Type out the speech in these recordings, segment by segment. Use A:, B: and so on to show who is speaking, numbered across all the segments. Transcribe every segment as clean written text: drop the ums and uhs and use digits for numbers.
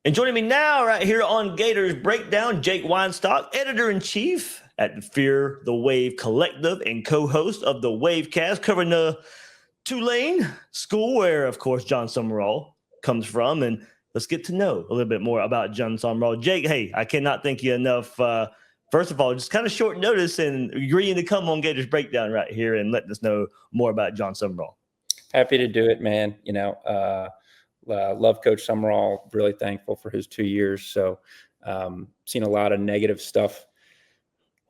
A: And joining me now, right here on Gators Breakdown, Jake Weinstock, editor-in-chief at Fear the Wave Collective and co-host of the Wavecast, covering the Tulane school, where, of course, Jon Sumrall comes from. And let's get to know a little bit more about Jon Sumrall. Jake, hey, I cannot thank you enough. First of all, just kind of short notice and agreeing to come on Gators Breakdown right here and letting us know more about Jon Sumrall.
B: Happy to do it, man. Love Coach Summerall. Really thankful for his 2 years. So, seen a lot of negative stuff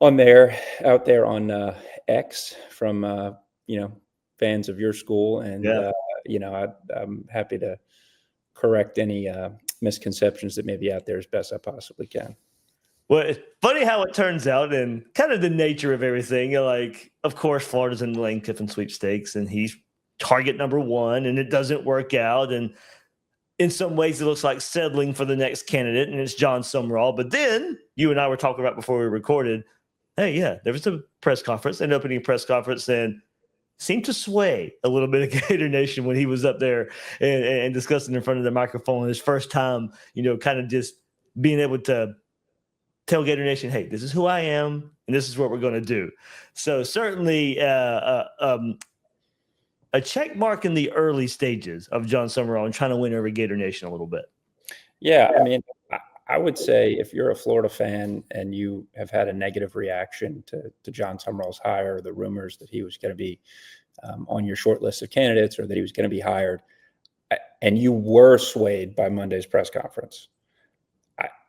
B: out there on X from fans of your school, and I'm happy to correct any misconceptions that may be out there as best I possibly can.
A: Well, it's funny how it turns out and kind of the nature of everything. Like, of course, Florida's in the Lane Kiffin sweepstakes, and he's target number one, and it doesn't work out. And in some ways, it looks like settling for the next candidate, and it's Jon Sumrall. But then you and I were talking about before we recorded, hey, yeah, there was a press conference, an opening press conference, and seemed to sway a little bit of Gator Nation when he was up there and discussing in front of the microphone his first time, kind of just being able to tell Gator Nation, hey, this is who I am, and this is what we're going to do. So certainly a check mark in the early stages of Jon Sumrall and trying to win over Gator Nation a little bit.
B: Yeah, I mean, I would say if you're a Florida fan and you have had a negative reaction to Jon Sumrall's hire, the rumors that he was going to be on your short list of candidates or that he was going to be hired, and you were swayed by Monday's press conference,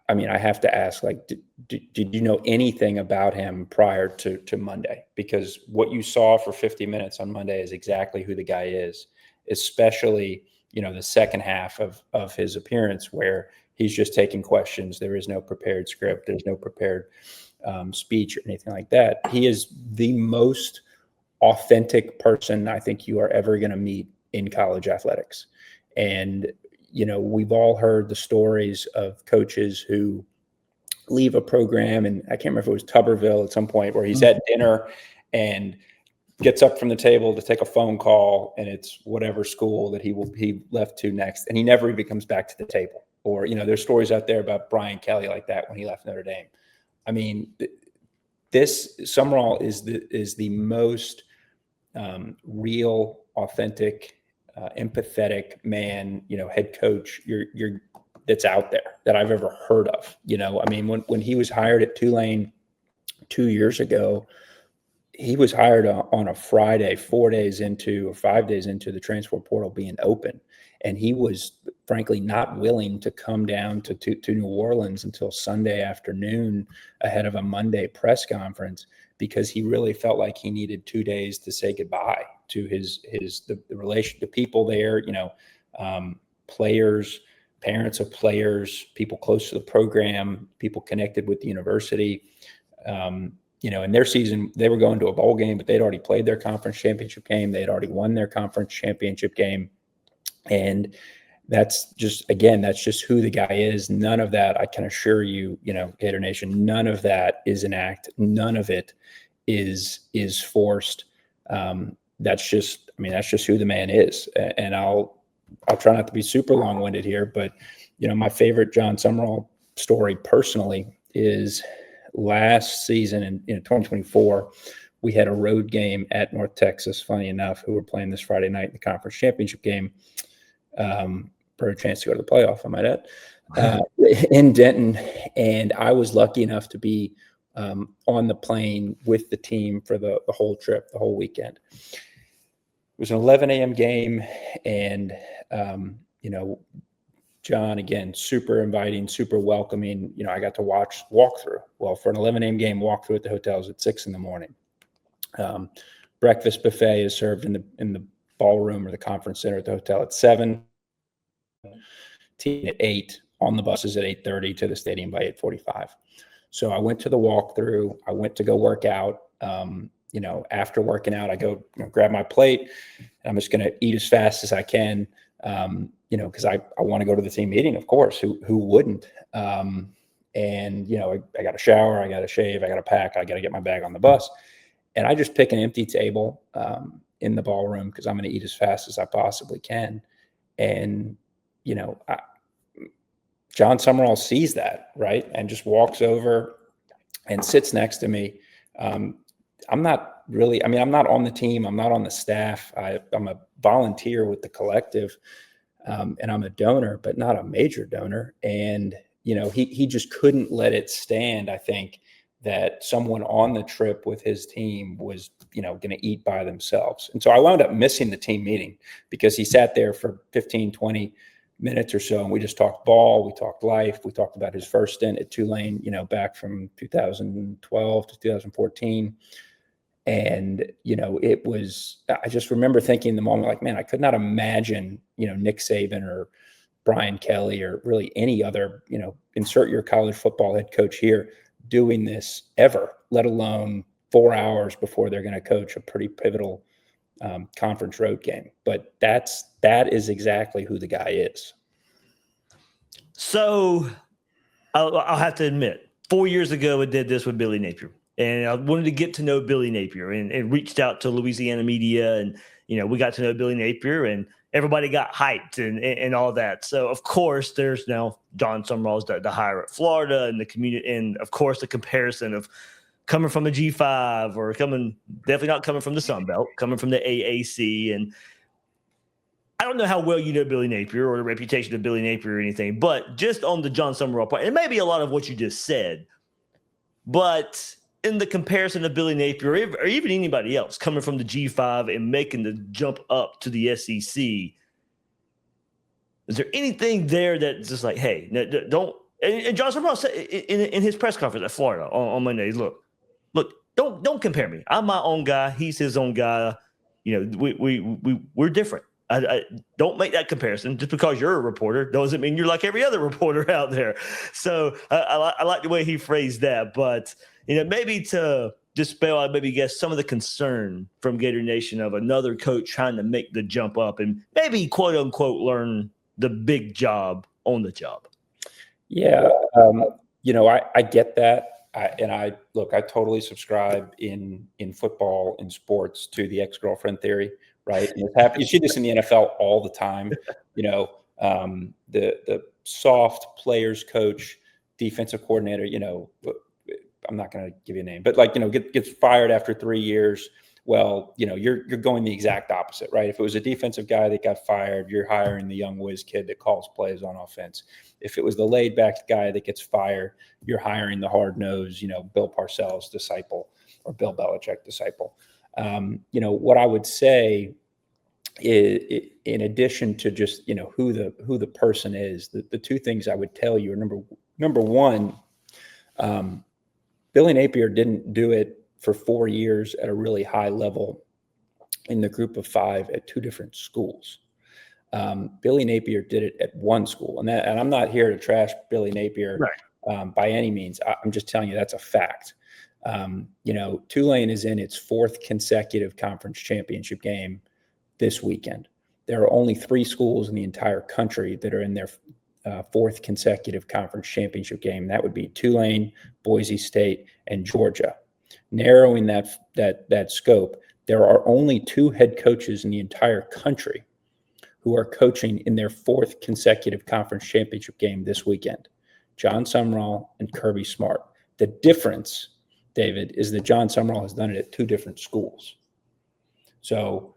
B: I mean, I have to ask, like, did you know anything about him prior to Monday? Because what you saw for 50 minutes on Monday is exactly who the guy is, especially, the second half of his appearance where he's just taking questions. There is no prepared script. There's no prepared speech or anything like that. He is the most authentic person I think you are ever going to meet in college athletics. And we've all heard the stories of coaches who leave a program, and I can't remember if it was Tuberville at some point, where he's at dinner and gets up from the table to take a phone call, and it's whatever school that he left to next, and he never even comes back to the table. Or, there's stories out there about Brian Kelly like that when he left Notre Dame. I mean, this Summerall is the most real, authentic, empathetic man, head coach that's out there that I've ever heard of. I mean, when he was hired at Tulane 2 years ago, he was hired on a Friday, 4 days into or 5 days into the transfer portal being open. And he was frankly not willing to come down to New Orleans until Sunday afternoon ahead of a Monday press conference, because he really felt like he needed 2 days to say goodbye to the relation to people there, players, parents of players, people close to the program, people connected with the university. In their season, they were going to a bowl game, but they'd already played their conference championship game. They had already won their conference championship game. And that's just who the guy is. None of that, I can assure you, Gator Nation, none of that is an act. None of it is forced. That's just who the man is. And I'll try not to be super long-winded here, but my favorite Jon Sumrall story personally is last season in 2024. We had a road game at North Texas, funny enough, who were playing this Friday night in the conference championship game for a chance to go to the playoff, I might add, in Denton. And I was lucky enough to be on the plane with the team for the whole trip, the whole weekend. It was an 11 a.m. game, and, John, again, super inviting, super welcoming. I got to walk through. Well, for an 11 a.m. game, walk through at the hotels at 6 a.m. Breakfast buffet is served in the ballroom or the conference center at the hotel at 7. Team at 8, on the buses at 8:30 to the stadium by 8:45. So I went to the walkthrough. I went to go work out. After working out, I go grab my plate, and I'm just going to eat as fast as I can. Because I want to go to the team meeting, of course. Who wouldn't? I got to shower, I got to shave, I got to pack, I got to get my bag on the bus, and I just pick an empty table in the ballroom because I'm going to eat as fast as I possibly can. And Jon Sumrall sees that, right, and just walks over and sits next to me. I'm not on the team. I'm not on the staff. I'm a volunteer with the collective, and I'm a donor, but not a major donor. And, he just couldn't let it stand, I think, that someone on the trip with his team was, going to eat by themselves. And so I wound up missing the team meeting because he sat there for 15, 20 minutes or so, and we just talked ball, we talked life, we talked about his first stint at Tulane, back from 2012 to 2014. And, I just remember thinking in the moment, like, man, I could not imagine, Nick Saban or Brian Kelly or really any other, insert your college football head coach here doing this ever, let alone 4 hours before they're going to coach a pretty pivotal conference road game. But that is exactly who the guy is.
A: So I'll have to admit, 4 years ago, I did this with Billy Napier. And I wanted to get to know Billy Napier and reached out to Louisiana media. And, we got to know Billy Napier and everybody got hyped and all that. So, of course, there's now Jon Sumrall's the hire at Florida and the community. And, of course, the comparison of coming from a G5 or definitely not coming from the Sun Belt, coming from the AAC. And I don't know how well you know Billy Napier or the reputation of Billy Napier or anything, but just on the Jon Sumrall part, and maybe a lot of what you just said, but in the comparison of Billy Napier or even anybody else coming from the G5 and making the jump up to the SEC, is there anything there that's just like, hey, don't – and Jon Sumrall said in his press conference at Florida on Monday, look, don't compare me. I'm my own guy. He's his own guy. We're different. I don't make that comparison. Just because you're a reporter doesn't mean you're like every other reporter out there. So I like the way he phrased that. But – maybe to dispel, I maybe guess some of the concern from Gator Nation of another coach trying to make the jump up and maybe quote unquote learn the big job on the job.
B: Yeah. I get that. I totally subscribe in football and sports to the ex-girlfriend theory, right? And you see this in the NFL all the time. The soft players coach, defensive coordinator, I'm not going to give you a name, but gets fired after 3 years. Well, you're going the exact opposite, right? If it was a defensive guy that got fired, you're hiring the young whiz kid that calls plays on offense. If it was the laid back guy that gets fired, you're hiring the hard nosed, Bill Parcells disciple or Bill Belichick disciple. What I would say is, in addition to just, who the person is, the two things I would tell you are number one, Billy Napier didn't do it for 4 years at a really high level in the group of five at two different schools. Billy Napier did it at one school. And I'm not here to trash Billy Napier by any means. I'm just telling you that's a fact. Tulane is in its fourth consecutive conference championship game this weekend. There are only 3 schools in the entire country that are in their fourth consecutive conference championship game. That would be Tulane, Boise State, and Georgia. Narrowing that scope, there are only 2 head coaches in the entire country who are coaching in their fourth consecutive conference championship game this weekend: Jon Sumrall and Kirby Smart. The difference, David, is that Jon Sumrall has done it at 2 different schools. So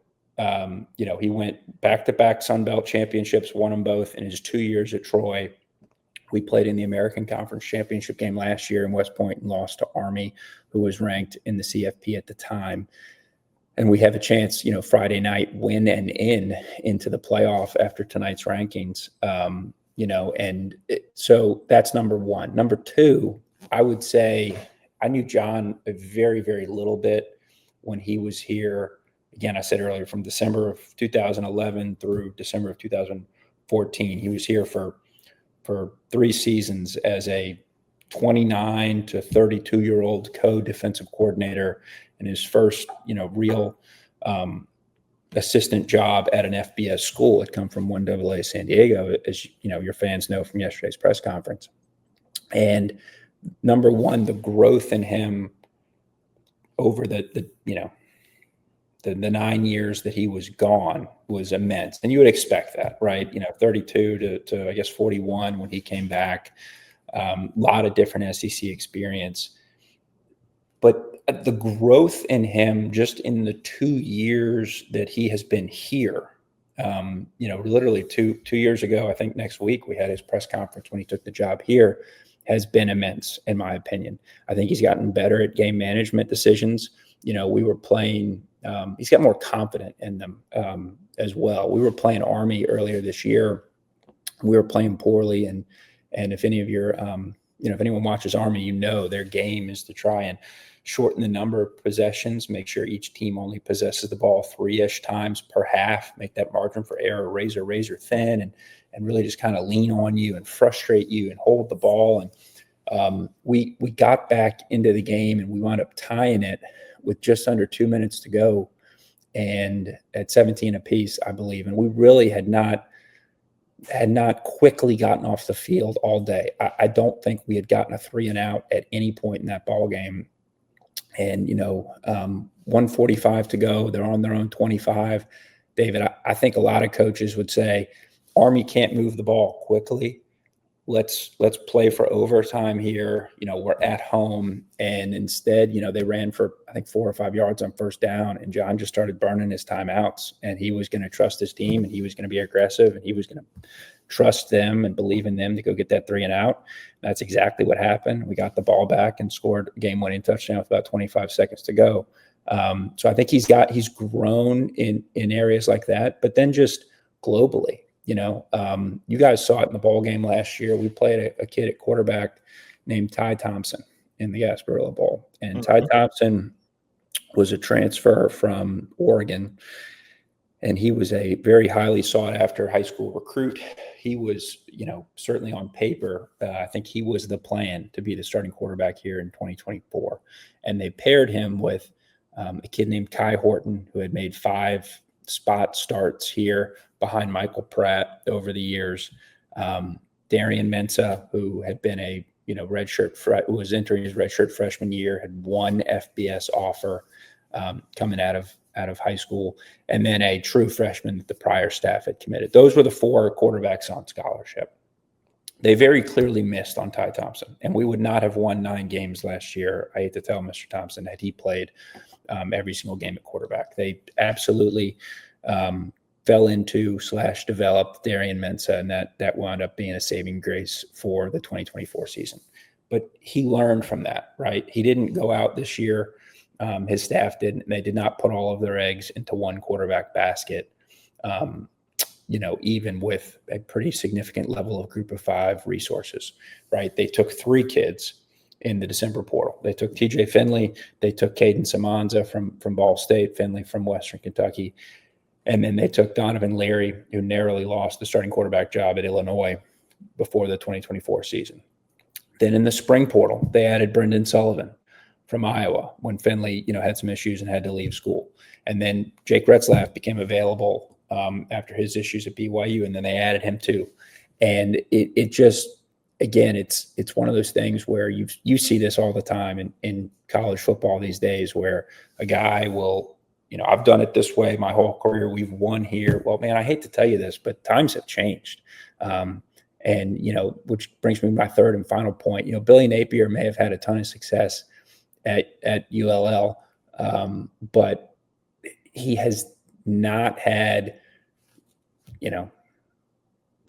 B: he went back-to-back Sun Belt championships, won them both in his 2 years at Troy. We played in the American Conference Championship game last year in West Point and lost to Army, who was ranked in the CFP at the time. And we have a chance, Friday night, win and into the playoff after tonight's rankings. So that's number one. Number two, I would say I knew Jon a very, very little bit when he was here. Again, I said earlier, from December of 2011 through December of 2014, he was here for 3 seasons as a 29 to 32-year-old co-defensive coordinator, and his first, real assistant job at an FBS school had come from 1AA San Diego, as your fans know from yesterday's press conference. And number one, the growth in him over the the 9 years that he was gone was immense. And you would expect that, right? 32 to I guess 41 when he came back. A lot of different SEC experience. But the growth in him just in the 2 years that he has been here, literally two years ago, I think next week we had his press conference when he took the job here, has been immense, in my opinion. I think he's gotten better at game management decisions. We were playing, he's got more confident in them as well. We were playing Army earlier this year. We were playing poorly. And if any of your, if anyone watches Army, their game is to try and shorten the number of possessions, make sure each team only possesses the ball 3-ish times per half, make that margin for error razor thin, and really just kind of lean on you and frustrate you and hold the ball. And we got back into the game and we wound up tying it with just under 2 minutes to go and at 17 apiece, I believe. And we really had not quickly gotten off the field all day. I don't think we had gotten a 3 and out at any point in that ball game. And, 1:45 to go, they're on their own 25. David, I think a lot of coaches would say, Army can't move the ball quickly. Let's play for overtime here. We're at home. And instead, they ran for, I think, 4 or 5 yards on first down. And Jon just started burning his timeouts. And he was going to trust his team, and he was going to be aggressive, and he was going to trust them and believe in them to go get that 3 and out. That's exactly what happened. We got the ball back and scored a game-winning touchdown with about 25 seconds to go. So I think he's grown in areas like that, but then just globally. You guys saw it in the ball game last year. We played a kid at quarterback named Ty Thompson in the Gasparilla Bowl. And Ty Thompson was a transfer from Oregon, and he was a very highly sought after high school recruit. He was, certainly on paper, I think he was the plan to be the starting quarterback here in 2024. And they paired him with a kid named Kai Horton, who had made 5 spot starts here behind Michael Pratt over the years. Darian Mensah, who had been a who was entering his redshirt freshman year, had 1 FBS offer coming out of high school, and then a true freshman that the prior staff had committed. Those were the 4 quarterbacks on scholarship. They very clearly missed on Ty Thompson, and we would not have won 9 games last year. I hate to tell Mr. Thompson, had he played every single game at quarterback. They absolutely fell into / developed Darian Mensah, and that wound up being a saving grace for the 2024 season. But he learned from that, right? He didn't go out this year. His staff didn't. They did not put all of their eggs into one quarterback basket, even with a pretty significant level of group of 5 resources, right? They took 3 kids in the December portal. They took TJ Finley. They took Caden Samanza from Ball State, Finley from Western Kentucky. And then they took Donovan Leary, who narrowly lost the starting quarterback job at Illinois before the 2024 season. Then in the spring portal, they added Brendan Sullivan from Iowa when Finley, had some issues and had to leave school. And then Jake Retzlaff became available after his issues at BYU, and then they added him too. And it just, again, it's one of those things where you see this all the time in college football these days, where a guy will, I've done it this way my whole career. We've won here. Well, man, I hate to tell you this, but times have changed. And, which brings me to my third and final point. Billy Napier may have had a ton of success at ULL, but he has not had,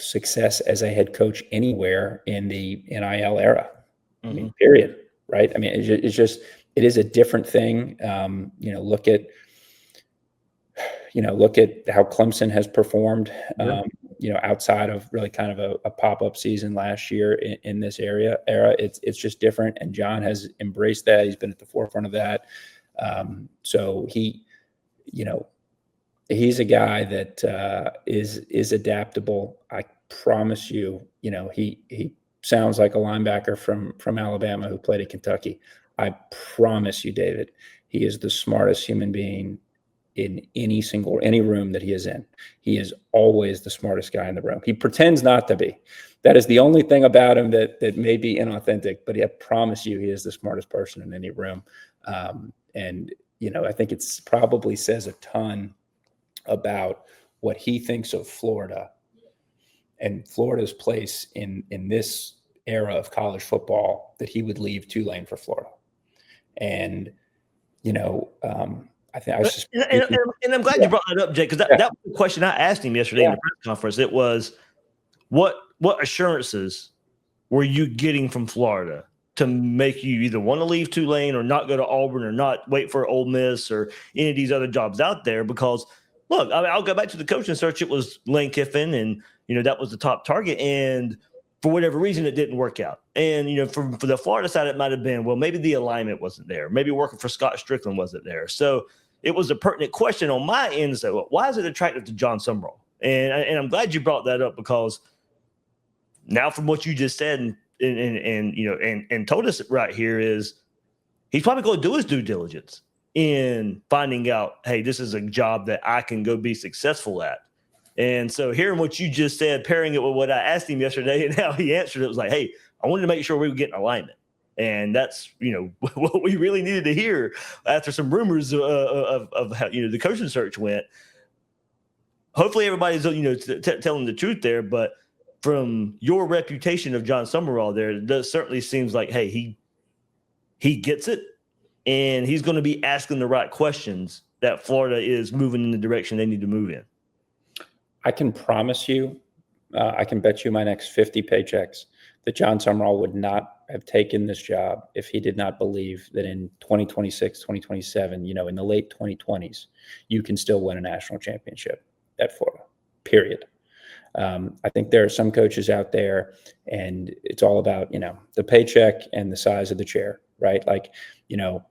B: success as a head coach anywhere in the NIL era. I mean, period. Right. I mean, it is a different thing. Look at how Clemson has performed, outside of really kind of a pop-up season last year in this era. It's just different. And Jon has embraced that. He's been at the forefront of that. So he's a guy that is adaptable. I promise you, he sounds like a linebacker from Alabama who played at Kentucky. I promise you, David, he is the smartest human being in any room that he is in. He is always the smartest guy in the room. He pretends not to be. That is the only thing about him that may be inauthentic, but I promise you he is the smartest person in any room. And I think it's probably says a ton about what he thinks of Florida and Florida's place in this era of college football, that he would leave Tulane for Florida. And, I think
A: and I'm glad you brought that up, Jake, because that was the question I asked him yesterday in the press conference. It was, what assurances were you getting from Florida to make you either want to leave Tulane or not go to Auburn or not wait for Ole Miss or any of these other jobs out there? Because, look, I mean, I'll go back to the coaching search. It was Lane Kiffin, and, that was the top target. And for whatever reason, it didn't work out. And, for the Florida side, it might have been, well, maybe the alignment wasn't there. Maybe working for Scott Strickland wasn't there. So it was a pertinent question on my end to say, well, why is it attractive to Jon Sumrall? And I'm glad you brought that up, because now from what you just said and told us right here is, he's probably going to do his due diligence in finding out, hey, this is a job that I can go be successful at. And so hearing what you just said, pairing it with what I asked him yesterday and how he answered it, was like, hey, I wanted to make sure we were getting alignment. And that's, what we really needed to hear after some rumors of how, the coaching search went. Hopefully everybody's, telling the truth there. But from your reputation of Jon Sumrall there, it certainly seems like, hey, he gets it. And he's going to be asking the right questions that Florida is moving in the direction they need to move in.
B: I can promise you, I can bet you my next 50 paychecks that Jon Sumrall would not have taken this job if he did not believe that in 2026, 2027, in the late 2020s, you can still win a national championship at Florida, period. I think there are some coaches out there, and it's all about, the paycheck and the size of the chair, right? Like,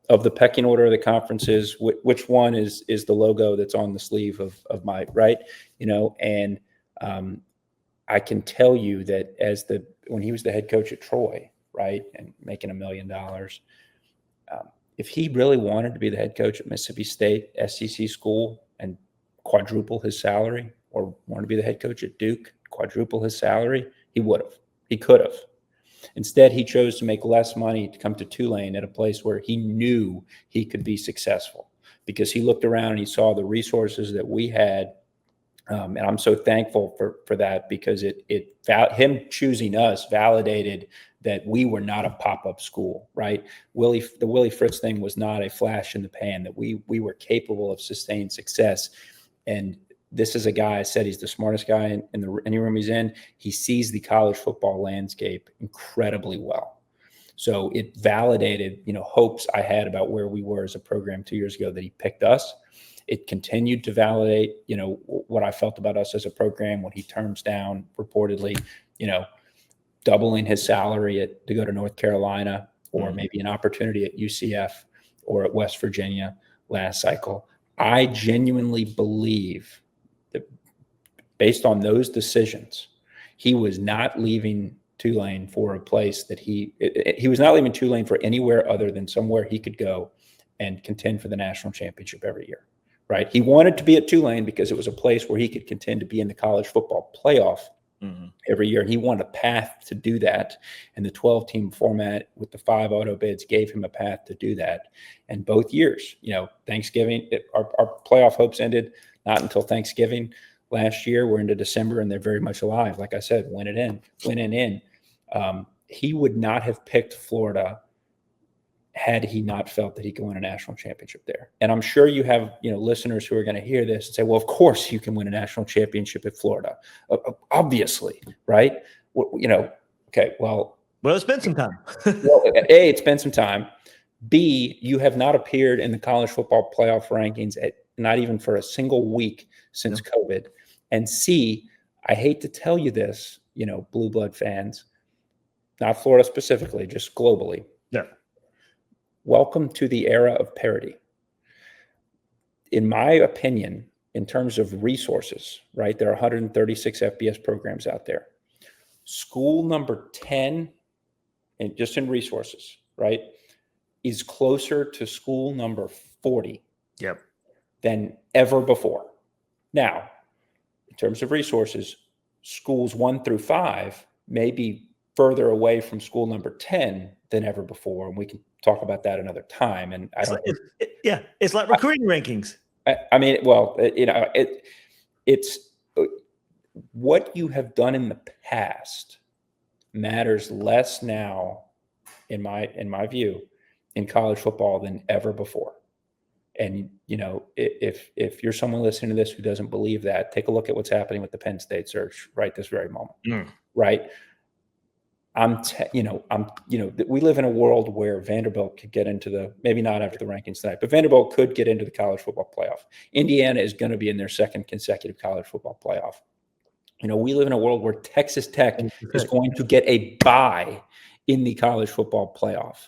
B: of the pecking order of the conferences, which one is the logo that's on the sleeve of my, right? And I can tell you that when he was the head coach at Troy, right, and making $1 million, if he really wanted to be the head coach at Mississippi State, SEC school, and quadruple his salary, or wanted to be the head coach at Duke, quadruple his salary, he would have. He could have. Instead, he chose to make less money to come to Tulane at a place where he knew he could be successful, because he looked around and he saw the resources that we had. And I'm so thankful for that, because him choosing us validated that we were not a pop-up school, right? The Willie Fritz thing was not a flash in the pan, that we were capable of sustained success. And this is a guy, I said, he's the smartest guy in any room he's in. He sees the college football landscape incredibly well. So it validated, hopes I had about where we were as a program 2 years ago, that he picked us. It continued to validate, what I felt about us as a program when he turns down, reportedly, doubling his salary to go to North Carolina, or maybe an opportunity at UCF or at West Virginia last cycle. I genuinely believe that based on those decisions, he was not leaving Tulane for a place that he was not leaving Tulane for anywhere other than somewhere he could go and contend for the national championship every year, right? He wanted to be at Tulane because it was a place where he could contend to be in the college football playoff every year. And he wanted a path to do that. And the 12-team format with the 5 auto bids gave him a path to do that. And both years, Thanksgiving, our playoff hopes ended not until Thanksgiving last year. We're into December and they're very much alive. Like I said, winning in. He would not have picked Florida had he not felt that he could win a national championship there. And I'm sure you have, listeners who are going to hear this and say, well, of course you can win a national championship at Florida. Obviously, right? Okay, well,
A: it's been some time.
B: Well, A, it's been some time. B, you have not appeared in the college football playoff rankings not even for a single week since COVID. And C, I hate to tell you this, blue blood fans, not Florida specifically, just globally.
A: Yeah.
B: Welcome to the era of parity. In my opinion, in terms of resources, right, there are 136 FBS programs out there. School number 10, and just in resources, right, is closer to school number 40 than ever before. Now, in terms of resources, schools 1 through 5 may be further away from school number 10 than ever before. And we can talk about that another time. And I don't.
A: It's like recruiting rankings.
B: I mean, well, it's what you have done in the past matters less now, in my view, in college football than ever before. And if you're someone listening to this who doesn't believe that, take a look at what's happening with the Penn State search right this very moment. Right. We live in a world where Vanderbilt could get into maybe not after the rankings tonight, but Vanderbilt could get into the college football playoff. Indiana is going to be in their second consecutive college football playoff. We live in a world where Texas Tech is going to get a bye in the college football playoff,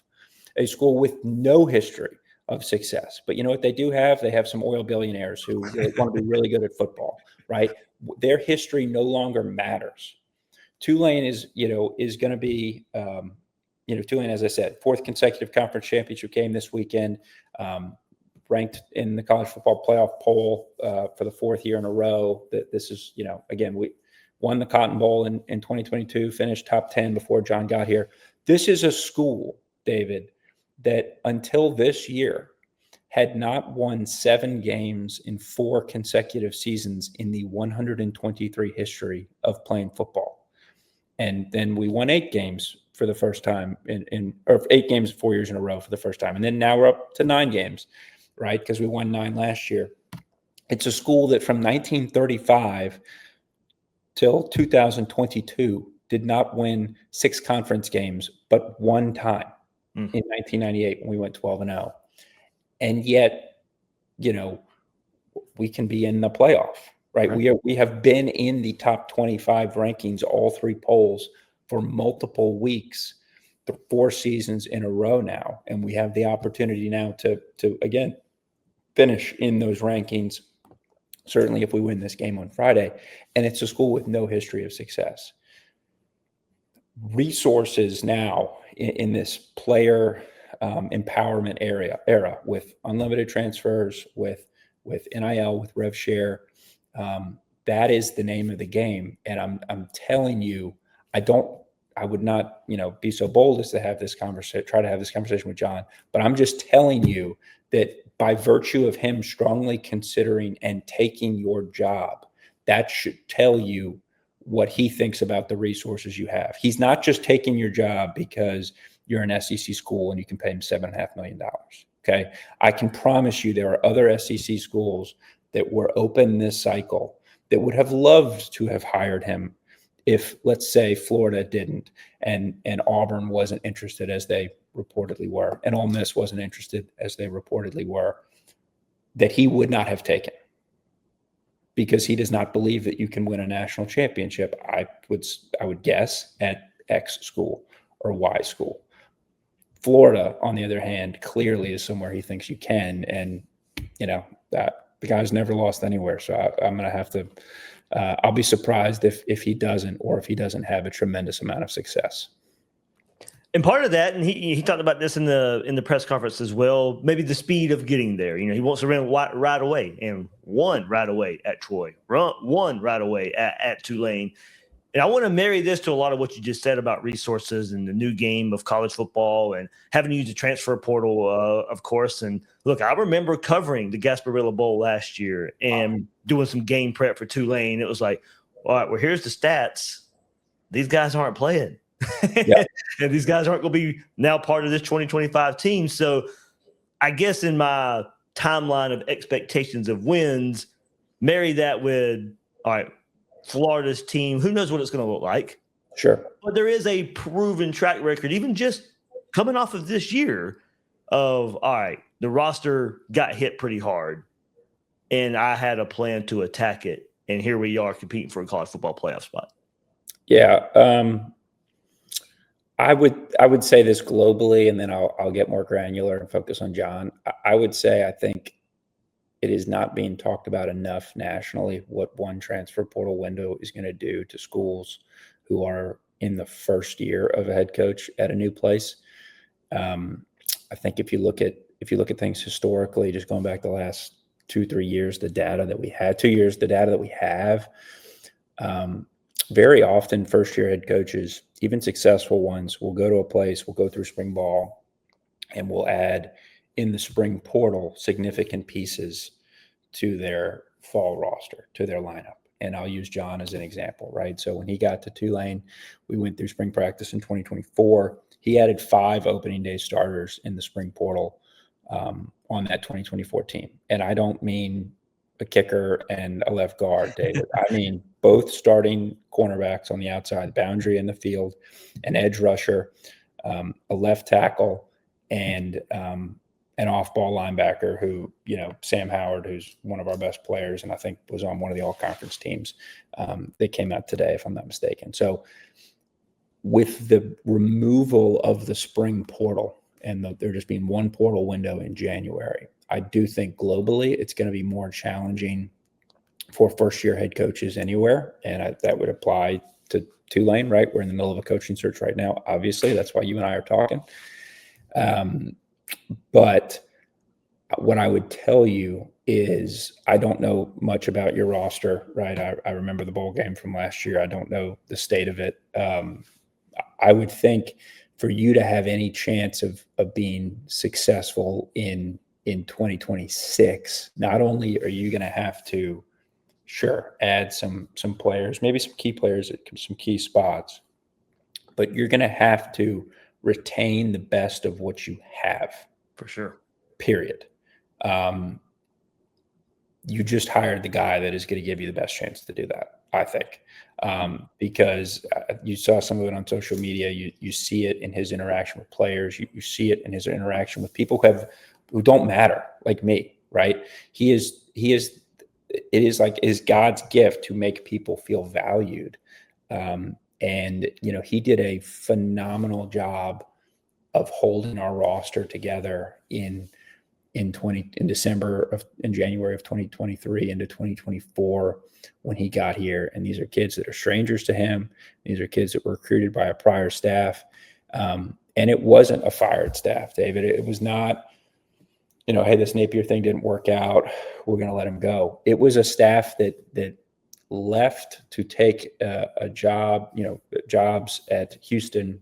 B: a school with no history of success. But you know what they do have? They have some oil billionaires who want to be really good at football, right? Their history no longer matters. Tulane is going to be, Tulane, as I said, fourth consecutive conference championship game this weekend, ranked in the college football playoff poll for the fourth year in a row. That this is, again, we won the Cotton Bowl in 2022, finished top 10 before John got here. This is a school, David, that until this year had not won 7 games in 4 consecutive seasons in the 123 history of playing football. And then we won 8 games for the first time or 8 games 4 years in a row for the first time. And then now we're up to 9 games, right? Because we won 9 last year. It's a school that from 1935 till 2022 did not win 6 conference games, but 1 time in 1998 when we went 12-0. And yet, we can be in the playoff, right? We have been in the top 25 rankings, all 3 polls, for multiple weeks, 4 seasons in a row now. And we have the opportunity now to again, finish in those rankings, certainly if we win this game on Friday. And it's a school with no history of success. Resources now in this player empowerment era with unlimited transfers, with NIL, with rev share. That is the name of the game. And I'm telling you, I would not, be so bold as to have this try to have this conversation with John, but I'm just telling you that by virtue of him strongly considering and taking your job, that should tell you what he thinks about the resources you have. He's not just taking your job because you're an SEC school and you can pay him $7.5 million. Okay. I can promise you there are other SEC schools that were open this cycle that would have loved to have hired him if, let's say, Florida didn't and Auburn wasn't interested as they reportedly were, and Ole Miss wasn't interested as they reportedly were, that he would not have taken, because he does not believe that you can win a national championship, I would guess, at X school or Y school. Florida, on the other hand, clearly is somewhere he thinks you can. And, that the guy's never lost anywhere. So I'm going to have to, I'll be surprised if he doesn't, or if he doesn't have a tremendous amount of success.
A: And part of that, and he talked about this in the press conference as well, maybe the speed of getting there. He wants to run right away, and won right away at Troy, won right away at Tulane. And I want to marry this to a lot of what you just said about resources and the new game of college football and having to use the transfer portal, of course. And look, I remember covering the Gasparilla Bowl last year and doing some game prep for Tulane. It was like, all right, well, here's the stats. These guys aren't playing. Yep. And these guys aren't going to be now part of this 2025 team. So I guess in my timeline of expectations of wins, marry that with, all right, Florida's team, who knows what it's going to look like.
B: Sure.
A: But there is a proven track record, even just coming off of this year, of, all right, the roster got hit pretty hard, and I had a plan to attack it, and here we are competing for a college football playoff spot.
B: Yeah. I would say this globally, and then I'll get more granular and focus on John. I would say I think it is not being talked about enough nationally what one transfer portal window is going to do to schools who are in the first year of a head coach at a new place. I think if you look at things historically, just going back the last 2-3 years, the data that we had, 2 years, the data that we have, very often first year head coaches, even successful ones, will go to a place, will go through spring ball, and will add in the spring portal significant pieces to their fall roster, to their lineup. And I'll use Jon as an example, right? So when he got to Tulane, we went through spring practice in 2024. He added 5 opening day starters in the spring portal on that 2024 team. And I don't mean a kicker and a left guard, David. I mean both starting cornerbacks on the outside boundary in the field, an edge rusher, a left tackle, and an off-ball linebacker who, Sam Howard, who's one of our best players, and I think was on one of the all-conference teams that came out today, if I'm not mistaken. So with the removal of the spring portal and there just being one portal window in January, I do think globally it's going to be more challenging for first-year head coaches anywhere, and that would apply to Tulane, right? We're in the middle of a coaching search right now, obviously. That's why you and I are talking. But what I would tell you is I don't know much about your roster, right? I remember the bowl game from last year. I don't know the state of it. I would think for you to have any chance of being successful in 2026, not only are you going to have to, sure, add some players, maybe some key players at some key spots, but you're going to have to retain the best of what you have.
A: For sure.
B: Period. You just hired the guy that is going to give you the best chance to do that, I think, because you saw some of it on social media. You see it in his interaction with players. You see it in his interaction with people who don't matter, like me, right? It is God's gift to make people feel valued. And he did a phenomenal job of holding our roster together in January of 2023 into 2024 when he got here. And these are kids that are strangers to him. These are kids that were recruited by a prior staff. And it wasn't a fired staff, David. It was not, hey, this Napier thing didn't work out, we're going to let him go. It was a staff that left to take a job, jobs at Houston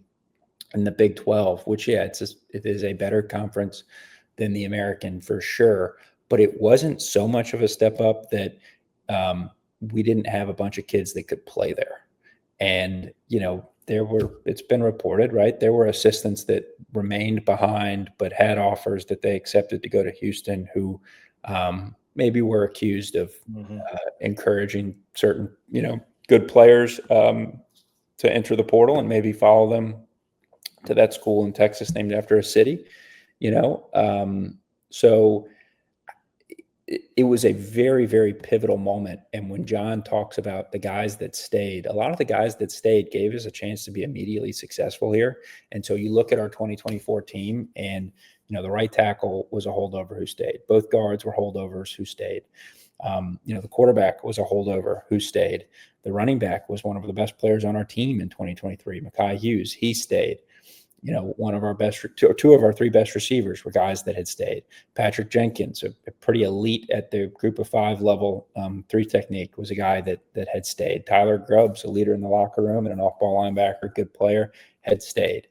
B: in the Big 12, which, it is a better conference than the American for sure. But it wasn't so much of a step up that we didn't have a bunch of kids that could play there. And, it's been reported, right? There were assistants that remained behind, but had offers that they accepted to go to Houston who maybe were accused of encouraging certain, good players to enter the portal and maybe follow them to that school in Texas named after a city, so it was a very, very pivotal moment. And when Jon talks about the guys that stayed, a lot of the guys that stayed gave us a chance to be immediately successful here. And so you look at our 2024 team and, the right tackle was a holdover who stayed. Both guards were holdovers who stayed. The quarterback was a holdover who stayed. The running back was one of the best players on our team in 2023, Mekhi Hughes. He stayed. One of our two of our 3 best receivers were guys that had stayed. Patrick Jenkins, a pretty elite at the group of 5 level 3 technique, was a guy that had stayed. Tyler Grubbs, a leader in the locker room and an off-ball linebacker, good player, had stayed.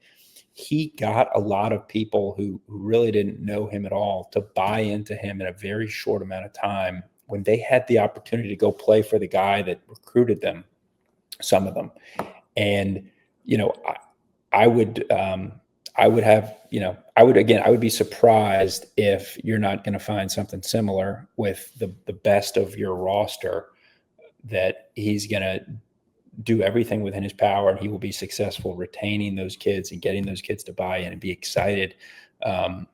B: He got a lot of people who really didn't know him at all to buy into him in a very short amount of time when they had the opportunity to go play for the guy that recruited them, some of them. And, I would be surprised if you're not going to find something similar with the best of your roster, that he's going to do everything within his power and he will be successful retaining those kids and getting those kids to buy in and be excited, have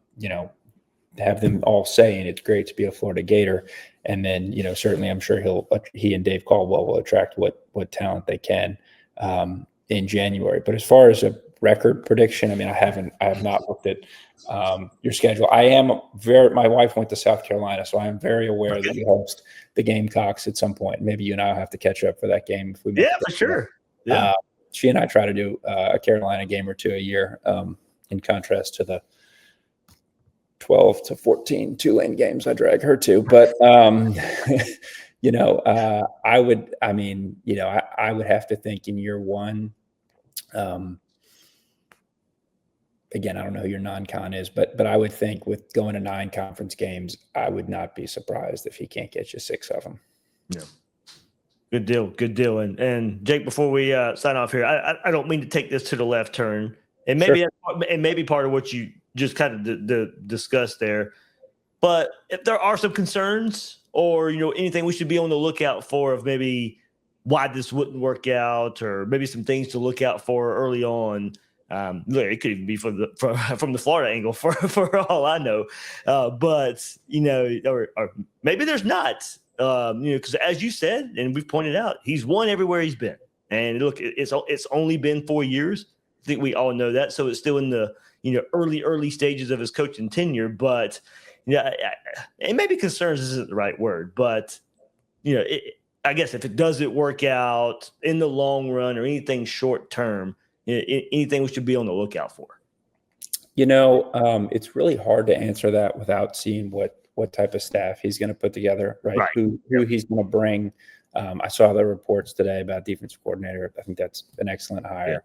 B: them all saying it's great to be a Florida Gator. And then, certainly I'm sure he and Dave Caldwell will attract what talent they can in January. But as far as a record prediction, I have not looked at your schedule. My wife went to South Carolina, so I am very aware that you host the Gamecocks at some point. Maybe you and I will have to catch up for that game if we make
A: it for sure. Yeah.
B: She and I try to do a Carolina game or 2 a year, in contrast to the 12 to 14 Tulane games I drag her to. But I would have to think in year one, again, I don't know who your non-con is, but I would think with going to 9 conference games, I would not be surprised if he can't get you 6 of them.
A: Yeah. Good deal. Good deal. And Jake, before we sign off here, I don't mean to take this to the left turn, and maybe part of what you just kind of discussed there. But if there are some concerns or, anything we should be on the lookout for of maybe why this wouldn't work out, or maybe some things to look out for early on. It could even be from the Florida angle for all I know. But, or maybe there's not, because as you said, and we've pointed out, he's won everywhere he's been. And look, it's only been 4 years. I think we all know that. So it's still in the, early stages of his coaching tenure, but and maybe concerns isn't the right word, but I guess if it doesn't work out in the long run or anything short term, anything we should be on the lookout for.
B: It's really hard to answer that without seeing what type of staff he's going to put together, right? Who he's going to bring. I saw the reports today about defensive coordinator. I think that's an excellent hire.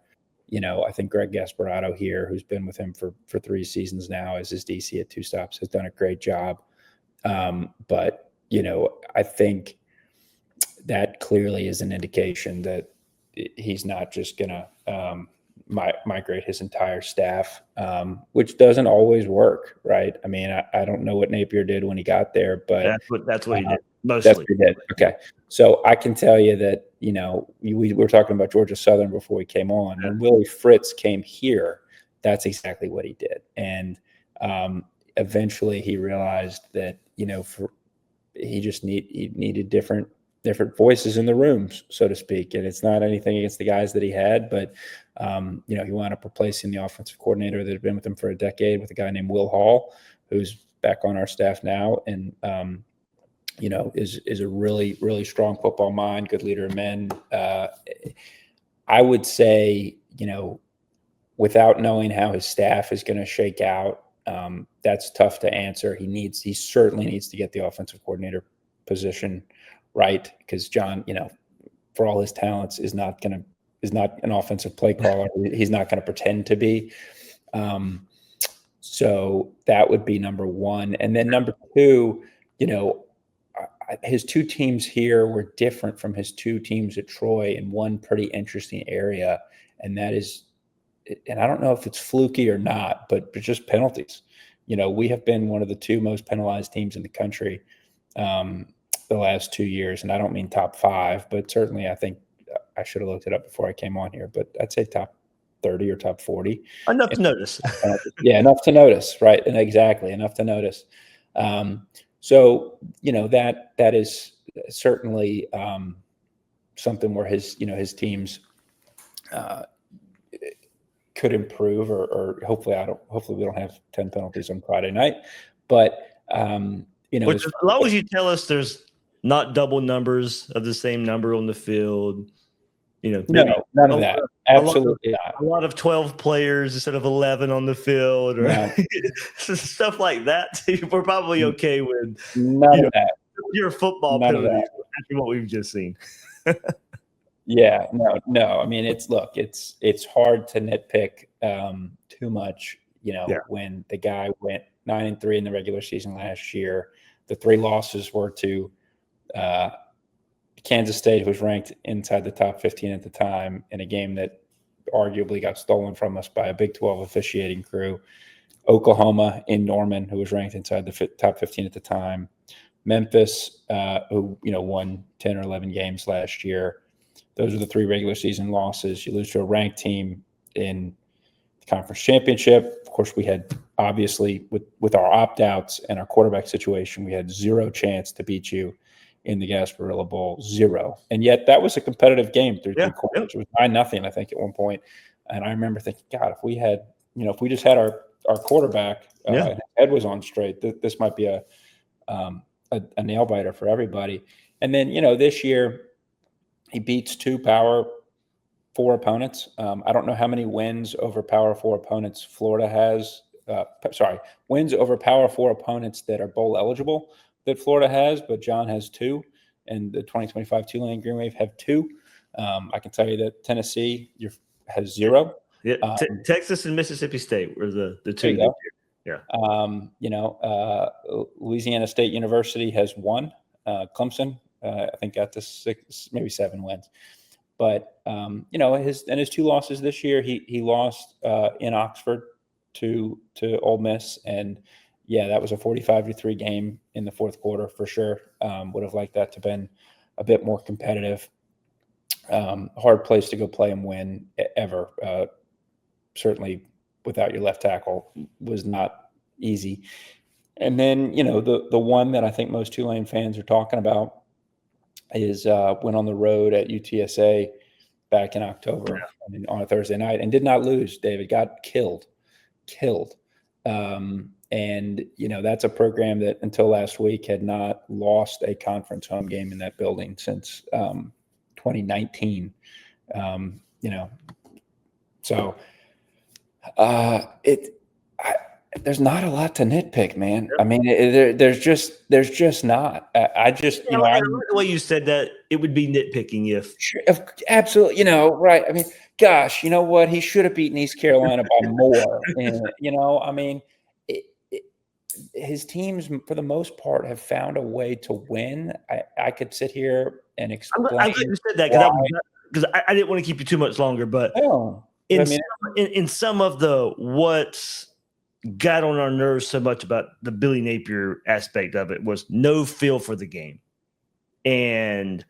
B: I think Greg Gasparotto here, who's been with him for 3 seasons now as his DC at 2 stops, has done a great job. But I think that clearly is an indication that he's not just going to migrate his entire staff, which doesn't always work, right? I mean, I don't know what Napier did when he got there, but
A: that's what he did. Mostly.
B: That's what he did. Okay. So I can tell you that, we were talking about Georgia Southern before we came on. When Willie Fritz came here, that's exactly what he did. And eventually he realized that, he needed different voices in the rooms, so to speak. And it's not anything against the guys that he had, but, he wound up replacing the offensive coordinator that had been with him for a decade with a guy named Will Hall, who's back on our staff now. And, is a really, really strong football mind, good leader of men. I would say, without knowing how his staff is going to shake out, that's tough to answer. He certainly needs to get the offensive coordinator position right, because Jon, for all his talents, is not an offensive play caller. He's not going to pretend to be. So that would be number one. And then number two, his 2 teams here were different from his 2 teams at Troy in one pretty interesting area. And that is, and I don't know if it's fluky or not, but just penalties. We have been one of the 2 most penalized teams in the country the last 2 years. And I don't mean top 5, but certainly I think I should have looked it up before I came on here, but I'd say top 30 or top 40.
A: Enough to notice.
B: Yeah, enough to notice, right? And exactly, enough to notice. So, that is certainly something where his teams could improve, or hopefully we don't have 10 penalties on Friday night. But,
A: which, as long as you tell us there's not double numbers of the same number on the field,
B: no, none of that. Absolutely not.
A: A lot of 12 players instead of 11 on the field, or stuff like that. We're probably okay with
B: none of that.
A: Your football penalties after what we've just seen.
B: Yeah, no. I mean, it's hard to nitpick too much. When the guy went 9-3 in the regular season last year, the 3 losses were to Kansas State, who was ranked inside the top 15 at the time, in a game that arguably got stolen from us by a Big 12 officiating crew. Oklahoma in Norman, who was ranked inside the top 15 at the time. Memphis, who won 10 or 11 games last year. Those are the 3 regular season losses. You lose to a ranked team in the conference championship. Of course, we had, obviously, with our opt-outs and our quarterback situation, we had 0 chance to beat you in the Gasparilla Bowl, 0. And yet that was a competitive game through 3 quarters. It was 9-0, I think, at one point. And I remember thinking, God, if we had, if we just had our quarterback, and his head was on straight, this might be a nail biter for everybody. And then, this year he beats 2 Power 4 opponents. I don't know how many wins over Power 4 opponents Florida has. Wins over Power 4 opponents that are bowl eligible that Florida has, but Jon has 2, and the 2025 Tulane Green Wave have 2. I can tell you that Tennessee has 0.
A: Yeah, Texas and Mississippi State were the two. Yeah.
B: Louisiana State University has won. Clemson, I think, got to 6, maybe 7 wins. But his 2 losses this year, he lost in Oxford to Ole Miss, and that was a 45-3 game in the fourth quarter for sure. Would have liked that to have been a bit more competitive. Hard place to go play and win ever. Certainly without your left tackle was not easy. And then, the one that I think most Tulane fans are talking about is went on the road at UTSA back in October on a Thursday night and did not lose, David. Got killed. And, that's a program that until last week had not lost a conference home game in that building since 2019. So there's not a lot to nitpick, man. Yep. I mean, there's just not. I like
A: the way you said that. It would be nitpicking if
B: absolutely, right. I mean, gosh, you know what? He should have beaten East Carolina by more. And, I mean, his teams for the most part have found a way to win. I could sit here and explain.
A: I'm glad you said that because I didn't want to keep you too much longer, but in some of the what got on our nerves so much about the Billy Napier aspect of it was no feel for the game and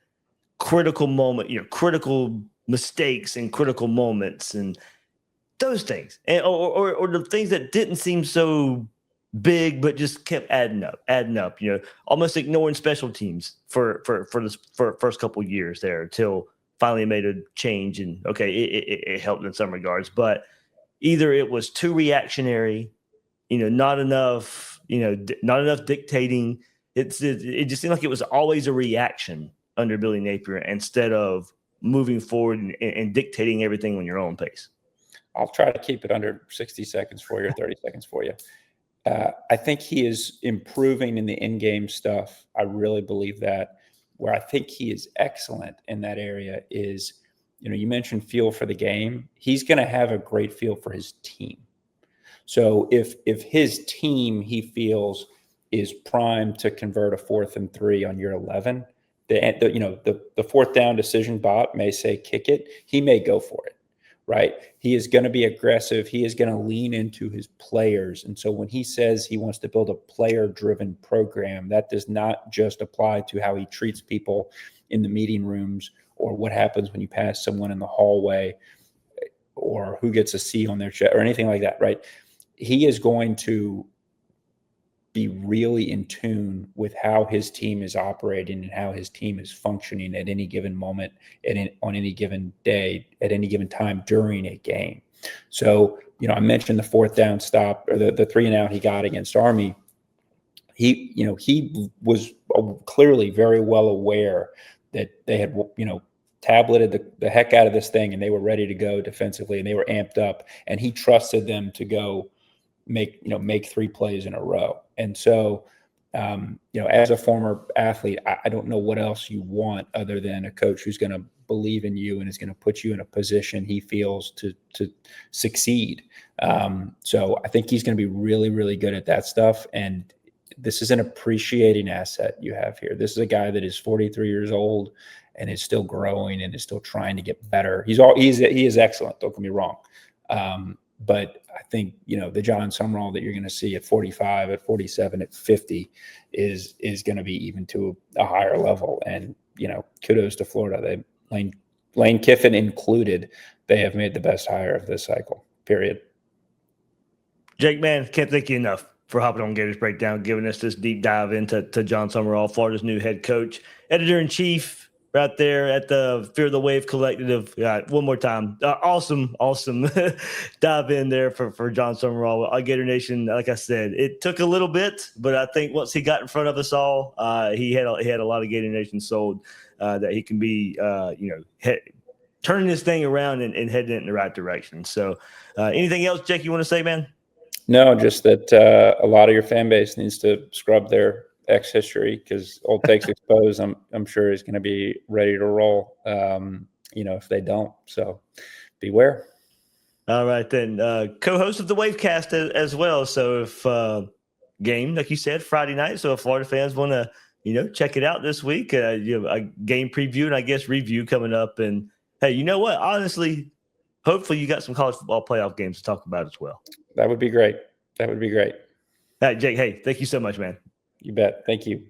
A: critical moment, critical mistakes and critical moments and those things, and or the things that didn't seem so big but just kept adding up, almost ignoring special teams for first couple of years there until finally made a change, and it helped in some regards, but either it was too reactionary, not enough dictating. It just seemed like it was always a reaction under Billy Napier instead of moving forward and dictating everything on your own pace.
B: I'll try to keep it under 60 seconds for you or 30 seconds for you. I think he is improving in the in-game stuff. I really believe that. Where I think he is excellent in that area is, you mentioned feel for the game. He's going to have a great feel for his team. So if his team he feels is primed to convert a 4th and 3 on year 11, the fourth down decision bot may say kick it. He may go for it, right? He is going to be aggressive. He is going to lean into his players. And so when he says he wants to build a player-driven program, that does not just apply to how he treats people in the meeting rooms or what happens when you pass someone in the hallway or who gets a C on their chest or anything like that, right? He is going to be really in tune with how his team is operating and how his team is functioning at any given moment and on any given day, at any given time during a game. So, I mentioned the 4th down stop or the 3 and out he got against Army. He was clearly very well aware that they had, tableted the heck out of this thing and they were ready to go defensively and they were amped up and he trusted them to go make 3 plays in a row. And so, as a former athlete, I don't know what else you want other than a coach who's going to believe in you and is going to put you in a position he feels to succeed. So I think he's going to be really, really good at that stuff. And this is an appreciating asset you have here. This is a guy that is 43 years old and is still growing and is still trying to get better. He is excellent. Don't get me wrong. But I think, the Jon Sumrall that you're going to see at 45, at 47, at 50 is going to be even to a higher level. And, kudos to Florida. Lane Kiffin included, they have made the best hire of this cycle, period.
A: Jake, man, can't thank you enough for hopping on Gators Breakdown, giving us this deep dive into Jon Sumrall, Florida's new head coach, editor-in-chief, right there at the Fear the Wave Collective. One more time. Awesome dive in there for Jon Sumrall. Gator Nation, like I said, it took a little bit, but I think once he got in front of us all, he had a lot of Gator Nation sold that he can be, turning this thing around and heading it in the right direction. So anything else, Jake, you want to say, man?
B: No, just that a lot of your fan base needs to scrub their X history because Old Takes Exposed, I'm sure is going to be ready to roll, if they don't. So beware.
A: All right, then. Co-host of the Wavecast as well. So if game, like you said, Friday night. So if Florida fans want to, check it out this week, you have a game preview and I guess review coming up. And hey, you know what? Honestly, hopefully you got some college football playoff games to talk about as well.
B: That would be great. That would be great.
A: All right, Jake. Hey, thank you so much, man.
B: You bet. Thank you.